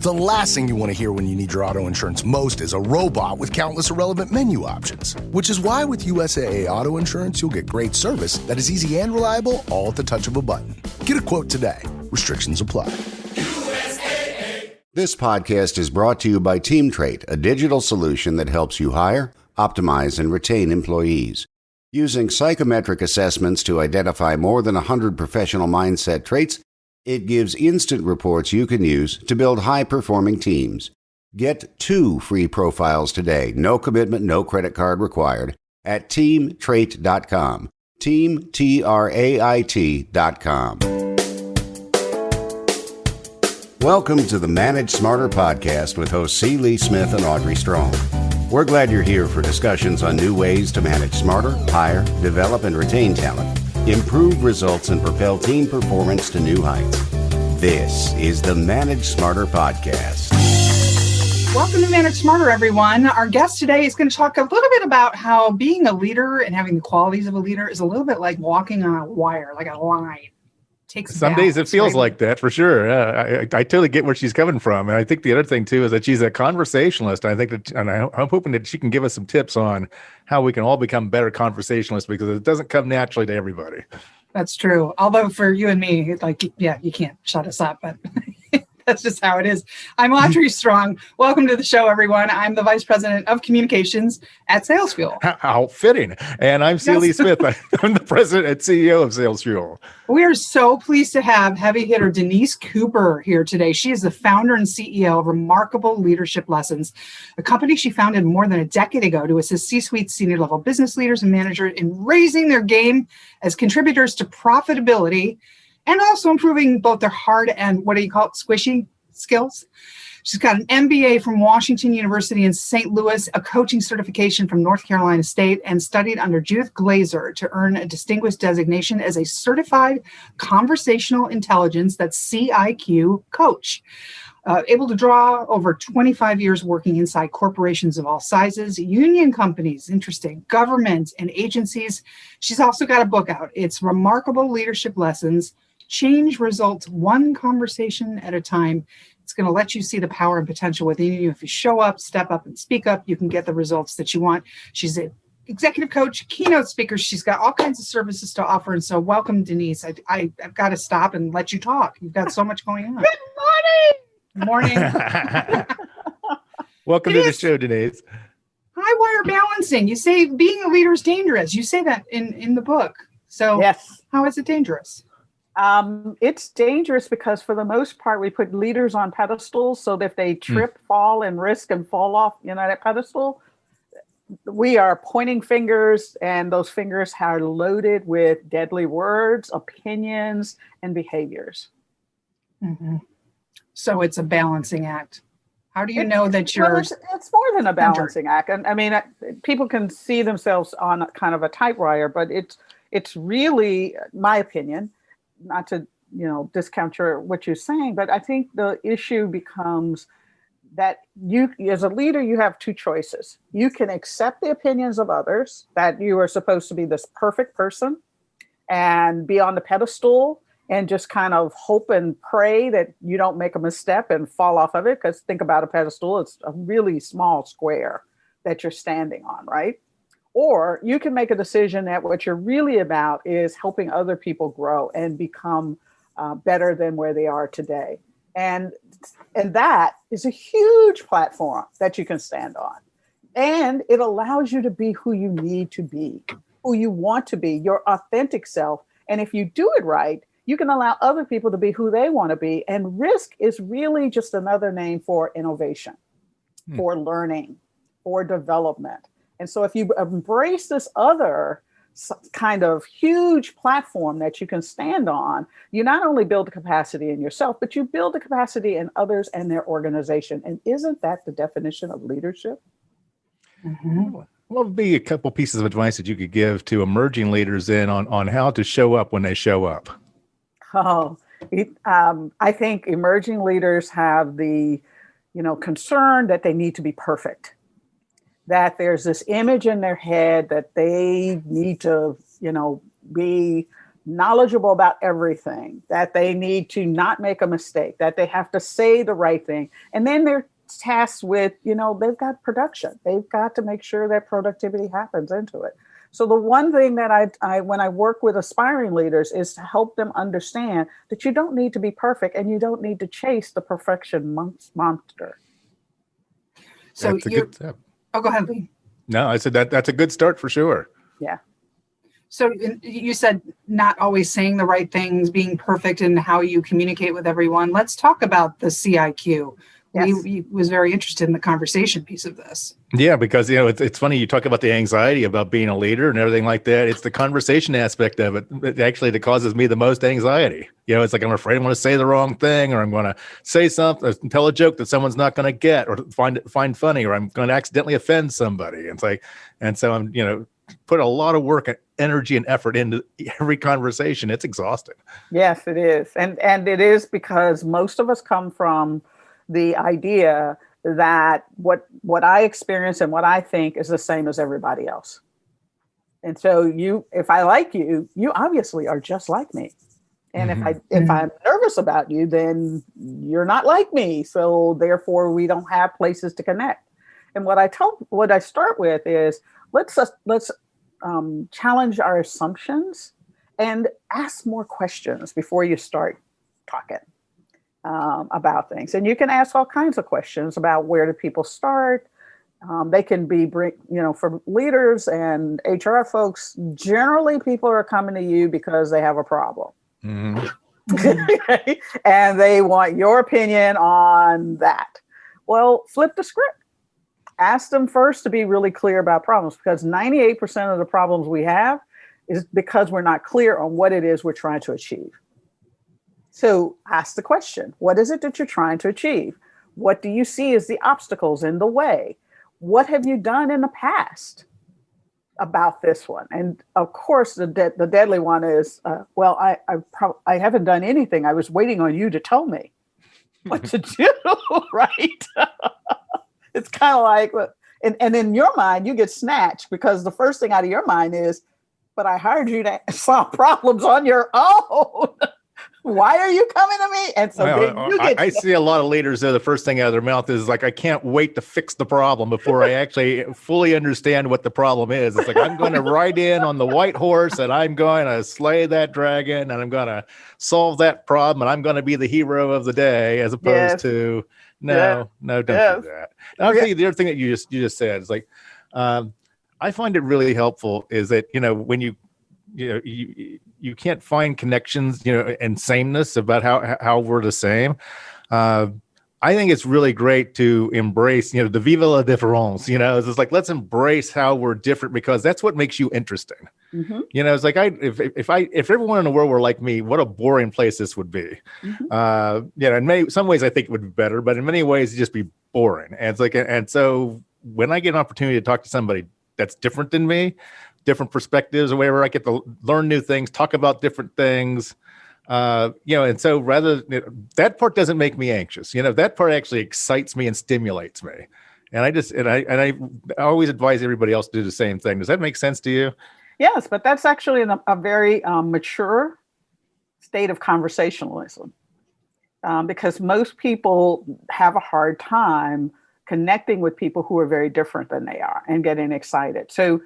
The last thing you want to hear when you need your auto insurance most is a robot with countless irrelevant menu options. Which is why with USAA Auto Insurance, you'll get great service that is easy and reliable, all at the touch of a button. Get a quote today. Restrictions apply. This podcast is brought to you by TeamTrade, a digital solution that helps you hire, optimize, and retain employees. Using psychometric assessments to identify more than 100 professional mindset traits, it gives instant reports you can use to build high-performing teams. Get 2 free profiles today, no commitment, no credit card required, at teamtrait.com. TeamTrait.com. Welcome to the Manage Smarter podcast with hosts C. Lee Smith and Audrey Strong. We're glad you're here for discussions on new ways to manage smarter, hire, develop, and retain talent, improve results, and propel team performance to new heights. This is the Manage Smarter podcast. Welcome to Manage Smarter, everyone. Our guest today is going to talk a little bit about how being a leader and having the qualities of a leader is a little bit like walking on a wire, like a line. Some days it feels like that, for sure. I totally get where she's coming from. And I think the other thing, too, is that she's a conversationalist. I think that, and I'm hoping that she can give us some tips on how we can all become better conversationalists, because it doesn't come naturally to everybody. That's true. Although for you and me, you can't shut us up, but that's just how it is. I'm Audrey Strong. Welcome to the show, everyone. I'm the Vice President of Communications at Sales Fuel. How fitting. And I'm C. Lee Smith. I'm the President and CEO of Sales Fuel. We are so pleased to have heavy hitter Denise Cooper here today. She is the founder and CEO of Remarkable Leadership Lessons, a company she founded more than a decade ago to assist C-suite senior level business leaders and managers in raising their game as contributors to profitability and also improving both their hard and squishy skills. She's got an MBA from Washington University in St. Louis, a coaching certification from North Carolina State, and studied under Judith Glaser to earn a distinguished designation as a Certified Conversational Intelligence, that's CIQ, coach. Able to draw over 25 years working inside corporations of all sizes, union companies, interesting, government, and agencies. She's also got a book out. It's Remarkable Leadership Lessons, Change Results One Conversation at a Time. It's going to let you see the power and potential within you. If you show up, step up, and speak up, you can get the results that you want. She's an executive coach, keynote speaker. She's got all kinds of services to offer. And so welcome, Denise. I've got to stop and let you talk. You've got so much going on. Good morning. Welcome to the show, Denise. High wire balancing. You say being a leader is dangerous. You say that in the book. So yes. How is it dangerous? It's dangerous because for the most part, we put leaders on pedestals so that if they trip, fall, and risk and fall off, that pedestal, we are pointing fingers, and those fingers are loaded with deadly words, opinions, and behaviors. Mm-hmm. So it's a balancing act. How do you know that you're... Well, it's more than a balancing act. And I mean, people can see themselves on a kind of a tight wire, but it's really, my opinion, not to discount what you're saying, but I think the issue becomes that you, as a leader, you have 2 choices. You can accept the opinions of others, that you are supposed to be this perfect person and be on the pedestal and just kind of hope and pray that you don't make a misstep and fall off of it. Because think about a pedestal, it's a really small square that you're standing on, right? Or you can make a decision that what you're really about is helping other people grow and become better than where they are today. And that is a huge platform that you can stand on. And it allows you to be who you need to be, who you want to be, your authentic self. And if you do it right, you can allow other people to be who they want to be. And risk is really just another name for innovation, for learning, for development. And so if you embrace this other kind of huge platform that you can stand on, you not only build the capacity in yourself, but you build the capacity in others and their organization. And isn't that the definition of leadership? Mm-hmm. What would be a couple pieces of advice that you could give to emerging leaders on how to show up when they show up? I think emerging leaders have the, concern that they need to be perfect. That there's this image in their head that they need to, be knowledgeable about everything, that they need to not make a mistake, that they have to say the right thing. And then they're tasked with, they've got production. They've got to make sure that productivity happens into it. So the one thing that I when I work with aspiring leaders is to help them understand that you don't need to be perfect and you don't need to chase the perfection monster. So that's a good step. Oh, go ahead, Lee. No, I said that's a good start for sure. Yeah. So you said not always saying the right things, being perfect in how you communicate with everyone. Let's talk about the CIQ. Yes. We was very interested in the conversation piece of this. Yeah, because it's funny you talk about the anxiety about being a leader and everything like that. It's the conversation aspect of it that causes me the most anxiety. It's like I'm afraid I'm going to say the wrong thing, or I'm going to say something, tell a joke that someone's not going to get or find funny, or I'm going to accidentally offend somebody. It's like, and so I'm put a lot of work and energy and effort into every conversation. It's exhausting. Yes, it is, and it is because most of us come from the idea that what I experience and what I think is the same as everybody else. And so if I like you, you obviously are just like me. And if I'm nervous about you, then you're not like me. So therefore we don't have places to connect. And what I start with is let's challenge our assumptions and ask more questions before you start talking about things. And you can ask all kinds of questions about where do people start. They can be, for leaders and HR folks, generally people are coming to you because they have a problem. Mm-hmm. And they want your opinion on that. Well, flip the script. Ask them first to be really clear about problems, because 98% of the problems we have is because we're not clear on what it is we're trying to achieve. So ask the question, what is it that you're trying to achieve? What do you see as the obstacles in the way? What have you done in the past about this one? And of course, the deadly one is, I haven't done anything. I was waiting on you to tell me what to do, right? It's kind of like, and in your mind, you get snatched because the first thing out of your mind is, but I hired you to solve problems on your own. Why are you coming to me? And so I see a lot of leaders there. The first thing out of their mouth is like, I can't wait to fix the problem before I actually fully understand what the problem is. It's like, I'm going to ride in on the white horse and I'm going to slay that dragon and I'm going to solve that problem and I'm going to be the hero of the day, as opposed to no, don't do that. And I'll tell you the other thing that you just said is like, I find it really helpful is that, when you can't find connections, and sameness about how we're the same. I think it's really great to embrace, the vive la différence, it's just like, let's embrace how we're different, because that's what makes you interesting. Mm-hmm. It's like, if everyone in the world were like me, what a boring place this would be. Mm-hmm. In some ways I think it would be better, but in many ways it'd just be boring. And it's like, and so when I get an opportunity to talk to somebody that's different than me, different perspectives or whatever, I get to learn new things, talk about different things, and so that part doesn't make me anxious. That part actually excites me and stimulates me. And I always advise everybody else to do the same thing. Does that make sense to you? Yes, but that's actually a very mature state of conversationalism, because most people have a hard time connecting with people who are very different than they are and getting excited. So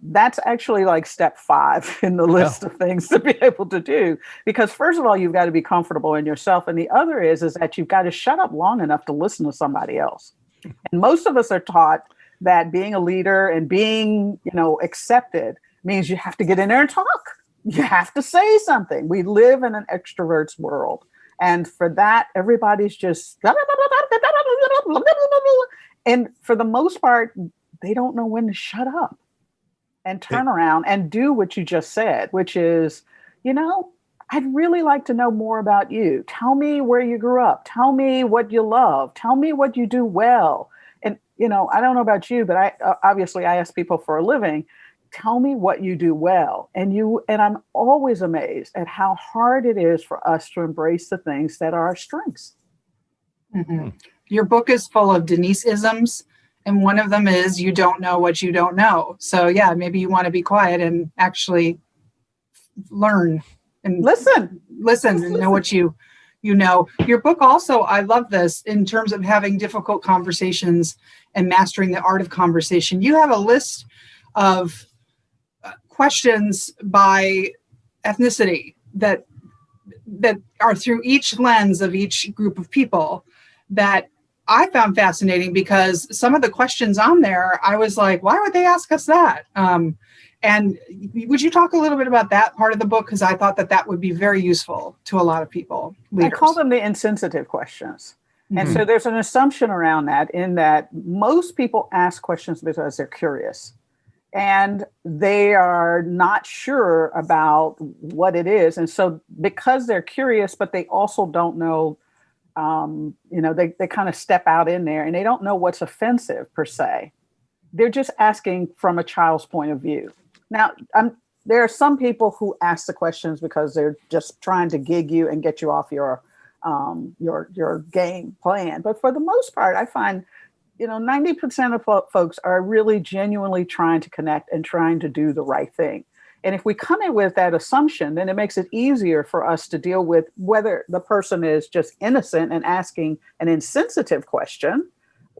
that's actually like step 5 in the list of things to be able to do, because first of all, you've got to be comfortable in yourself. And the other is that you've got to shut up long enough to listen to somebody else. And most of us are taught that being a leader and being, accepted means you have to get in there and talk. You have to say something. We live in an extrovert's world. And for that, everybody's just, and for the most part, they don't know when to shut up and turn around and do what you just said, which is, I'd really like to know more about you. Tell me where you grew up. Tell me what you love. Tell me what you do well. And, I don't know about you, but I ask people for a living. Tell me what you do well. And I'm always amazed at how hard it is for us to embrace the things that are our strengths. Mm-hmm. Your book is full of Denise-isms. And one of them is, you don't know what you don't know. So yeah, maybe you want to be quiet and actually learn and listen and know what you know. Your book also, I love this in terms of having difficult conversations and mastering the art of conversation. You have a list of questions by ethnicity that are through each lens of each group of people that I found fascinating, because some of the questions on there, I was like, why would they ask us that? And would you talk a little bit about that part of the book? Because I thought that would be very useful to a lot of people, leaders. I call them the insensitive questions. And so there's an assumption around that, in that most people ask questions because they're curious and they are not sure about what it is. And so because they're curious, but they also don't know, they kind of step out in there and they don't know what's offensive per se. They're just asking from a child's point of view. Now, there are some people who ask the questions because they're just trying to gig you and get you off your game plan. But for the most part, I find, 90% of folks are really genuinely trying to connect and trying to do the right thing. And if we come in with that assumption, then it makes it easier for us to deal with whether the person is just innocent and asking an insensitive question,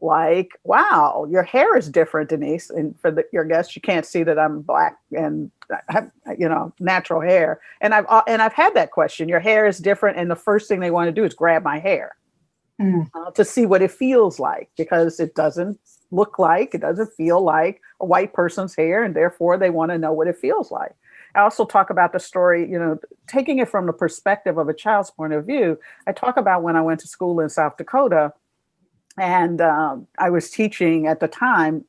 like, wow, your hair is different, Denise. And for your guests, you can't see that I'm Black and I have, natural hair. And I've had that question. Your hair is different, and the first thing they want to do is grab my hair to see what it feels like, because it doesn't feel like a white person's hair, and therefore they want to know what it feels like. I also talk about the story, taking it from the perspective of a child's point of view. I talk about when I went to school in South Dakota. And I was teaching at the time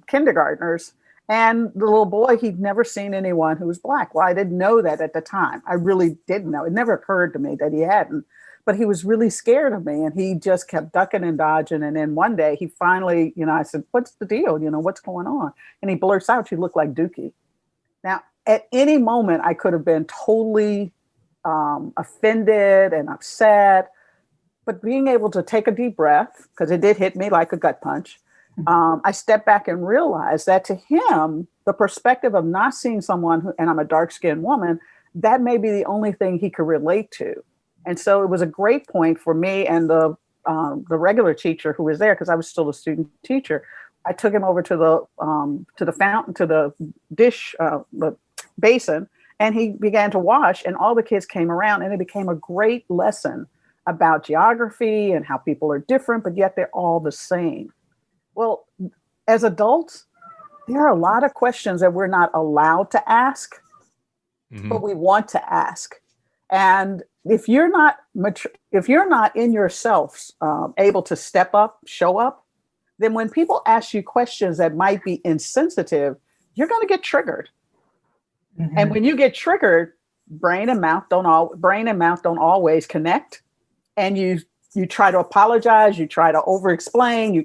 kindergartners, and the little boy, he'd never seen anyone who was Black. Well, I didn't know that at the time. I really didn't know. It never occurred to me that he hadn't. But he was really scared of me, and he just kept ducking and dodging. And then one day he finally, I said, what's the deal? What's going on? And he blurts out, you look like Dookie. Now, at any moment, I could have been totally offended and upset. But being able to take a deep breath, because it did hit me like a gut punch, I stepped back and realized that to him, the perspective of not seeing someone and I'm a dark-skinned woman, that may be the only thing he could relate to. And so it was a great point for me and the regular teacher who was there, because I was still a student teacher. I took him over to the fountain, to the dish, the basin, and he began to wash, and all the kids came around, and it became a great lesson about geography and how people are different, but yet they're all the same. Well, as adults, there are a lot of questions that we're not allowed to ask, but we want to ask. And if you're not in yourself able to step up, show up, then when people ask you questions that might be insensitive, you're going to get triggered. And when you get triggered, brain and mouth don't always connect. And you try to apologize, you try to over-explain,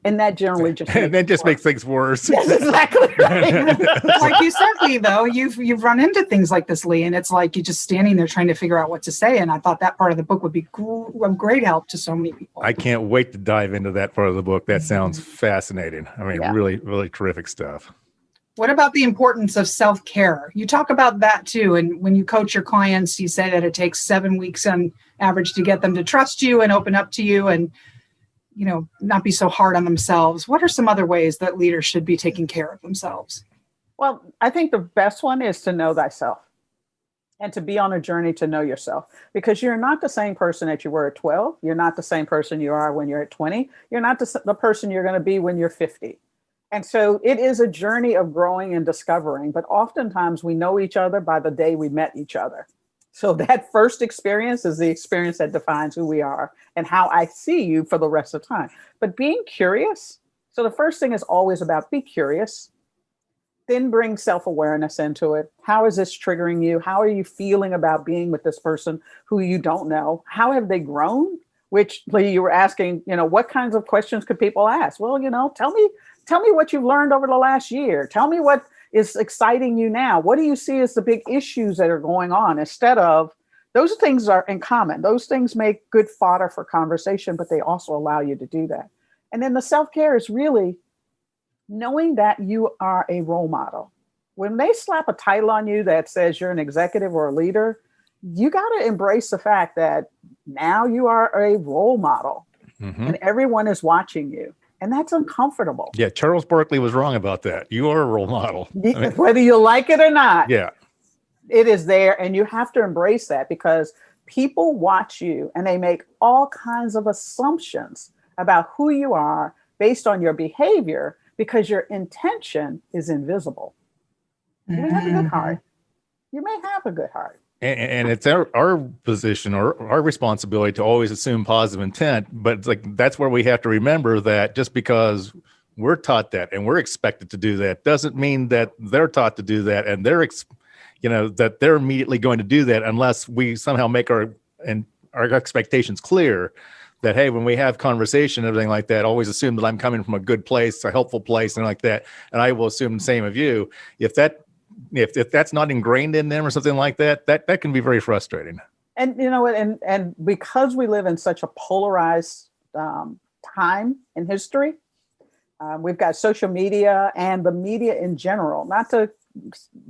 and that generally just makes things worse. Yes, exactly right. Like you said, Lee, though, you've run into things like this, Lee, and it's like you're just standing there trying to figure out what to say. And I thought that part of the book would be a great help to so many people. I can't wait to dive into that part of the book. That sounds fascinating. I mean, really, really terrific stuff. What about the importance of self-care? You talk about that too. And when you coach your clients, you say that it takes 7 weeks on average to get them to trust you and open up to you and, not be so hard on themselves. What are some other ways that leaders should be taking care of themselves? Well, I think the best one is to know thyself and to be on a journey to know yourself, because you're not the same person that you were at 12. You're not the same person you are when you're at 20. You're not the person you're going to be when you're 50. And so it is a journey of growing and discovering, but oftentimes we know each other by the day we met each other. So that first experience is the experience that defines who we are and how I see you for the rest of the time. But being curious. So the first thing is always about be curious, then bring self-awareness into it. How is this triggering you? How are you feeling about being with this person who you don't know? How have they grown? Which, Lee, you were asking, what kinds of questions could people ask? Well, tell me what you've learned over the last year. Tell me what is exciting you now. What do you see as the big issues that are going on? Instead of, those things are in common. Those things make good fodder for conversation, but they also allow you to do that. And then the self-care is really knowing that you are a role model. When they slap a title on you that says you're an executive or a leader, you got to embrace the fact that now you are a role model and everyone is watching you. And that's uncomfortable. Yeah, Charles Barkley was wrong about that. You are a role model. I mean, whether you like it or not, yeah, it is there. And you have to embrace that, because people watch you and they make all kinds of assumptions about who you are based on your behavior, because your intention is invisible. You may have a good heart. You may have a good heart. and it's our position or our responsibility to always assume positive intent. But it's like, that's where we have to remember that just because we're taught that and we're expected to do that doesn't mean that they're taught to do that and that they're immediately going to do that, unless we somehow make our expectations clear. That, hey, when we have conversation, everything like that, always assume that I'm coming from a good place, a helpful place, and like that, and I will assume the same of you. If that's not ingrained in them or something like that, that can be very frustrating. And you know what? And because we live in such a polarized time in history, we've got social media and the media in general. Not to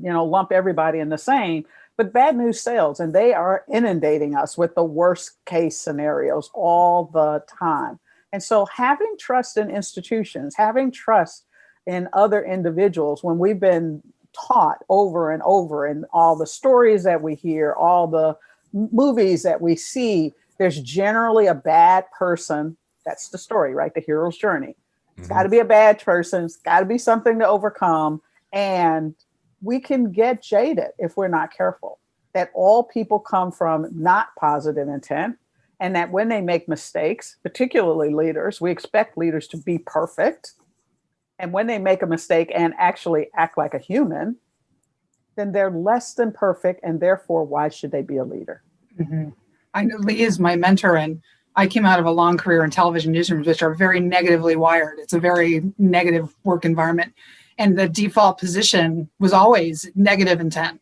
lump everybody in the same, but bad news sells, and they are inundating us with the worst case scenarios all the time. And so having trust in institutions, having trust in other individuals, when we've been taught over and over in all the stories that we hear, all the movies that we see, there's generally a bad person. That's the story, right? The hero's journey. It's got to be a bad person. It's got to be something to overcome. And we can get jaded if we're not careful, that all people come from not positive intent, and that when they make mistakes, particularly leaders, we expect leaders to be perfect. And when they make a mistake and actually act like a human, then they're less than perfect. And therefore, why should they be a leader? I know Lee is my mentor, and I came out of a long career in television newsrooms, which are very negatively wired. It's a very negative work environment. And the default position was always negative intent,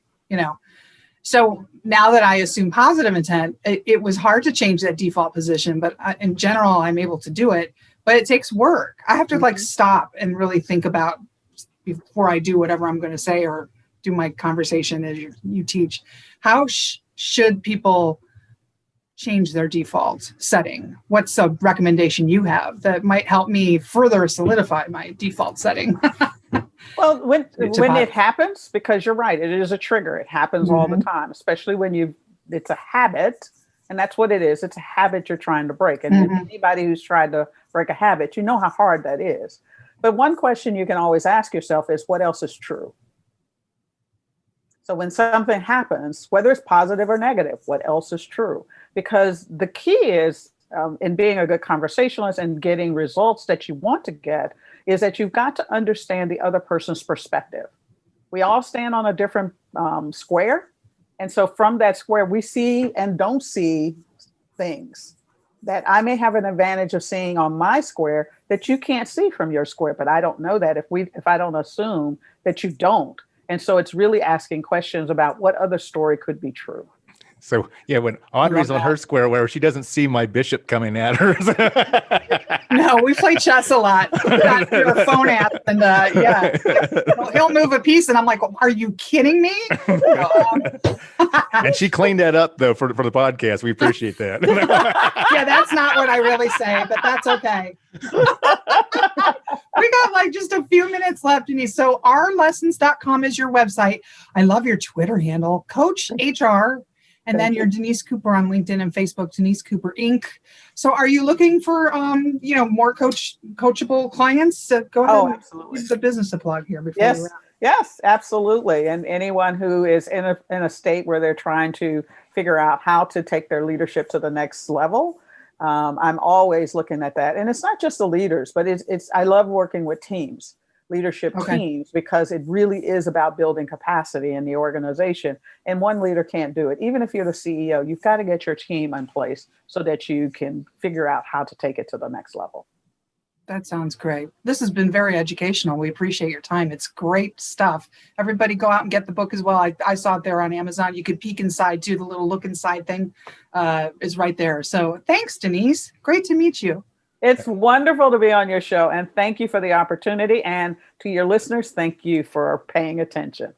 So now that I assume positive intent, it was hard to change that default position. But in general, I'm able to do it. But it takes work. I have to stop and really think about, before I do whatever I'm going to say or do my conversation as you teach, how should people change their default setting? What's a recommendation you have that might help me further solidify my default setting? Well, when it happens, because you're right, it is a trigger. It happens all the time, especially when it's a habit, and that's what it is. It's a habit you're trying to break. And anybody who's tried to break a habit, you know how hard that is. But one question you can always ask yourself is, what else is true? So when something happens, whether it's positive or negative, what else is true? Because the key is, in being a good conversationalist and getting results that you want to get, is that you've got to understand the other person's perspective. We all stand on a different square. And so from that square, we see and don't see things that I may have an advantage of seeing on my square that you can't see from your square. But I don't know that if I don't assume that you don't. And so it's really asking questions about what other story could be true. So, yeah, when Audrey's on her square where she doesn't see my bishop coming at her. No, we play chess a lot. Got your phone app, and he'll move a piece, and I'm like, "Are you kidding me?" And she cleaned that up though for the podcast. We appreciate that. Yeah, that's not what I really say, but that's okay. We got just a few minutes left, Denise. So ourlessons.com is your website. I love your Twitter handle, Coach HR. And then you're Denise Cooper on LinkedIn and Facebook, Denise Cooper Inc. So are you looking for, more coachable clients? Go ahead. Oh, absolutely. Use the business to plug here before Yes. you wrap. Yes, absolutely. And anyone who is in a state where they're trying to figure out how to take their leadership to the next level, I'm always looking at that. And it's not just the leaders, but I love working with teams. Leadership teams, because it really is about building capacity in the organization. And one leader can't do it. Even if you're the CEO, you've got to get your team in place so that you can figure out how to take it to the next level. That sounds great. This has been very educational. We appreciate your time. It's great stuff. Everybody go out and get the book as well. I saw it there on Amazon. You could peek inside too. The little look inside thing is right there. So thanks, Denise. Great to meet you. It's wonderful to be on your show, and thank you for the opportunity. And to your listeners, thank you for paying attention.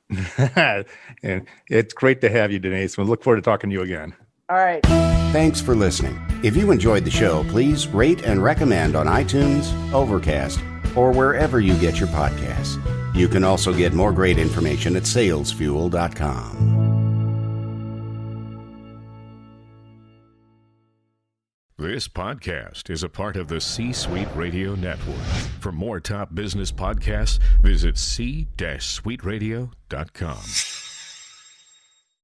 And it's great to have you, Denise. We look forward to talking to you again. All right. Thanks for listening. If you enjoyed the show, please rate and recommend on iTunes, Overcast, or wherever you get your podcasts. You can also get more great information at salesfuel.com. This podcast is a part of the C-Suite Radio Network. For more top business podcasts, visit c-suiteradio.com.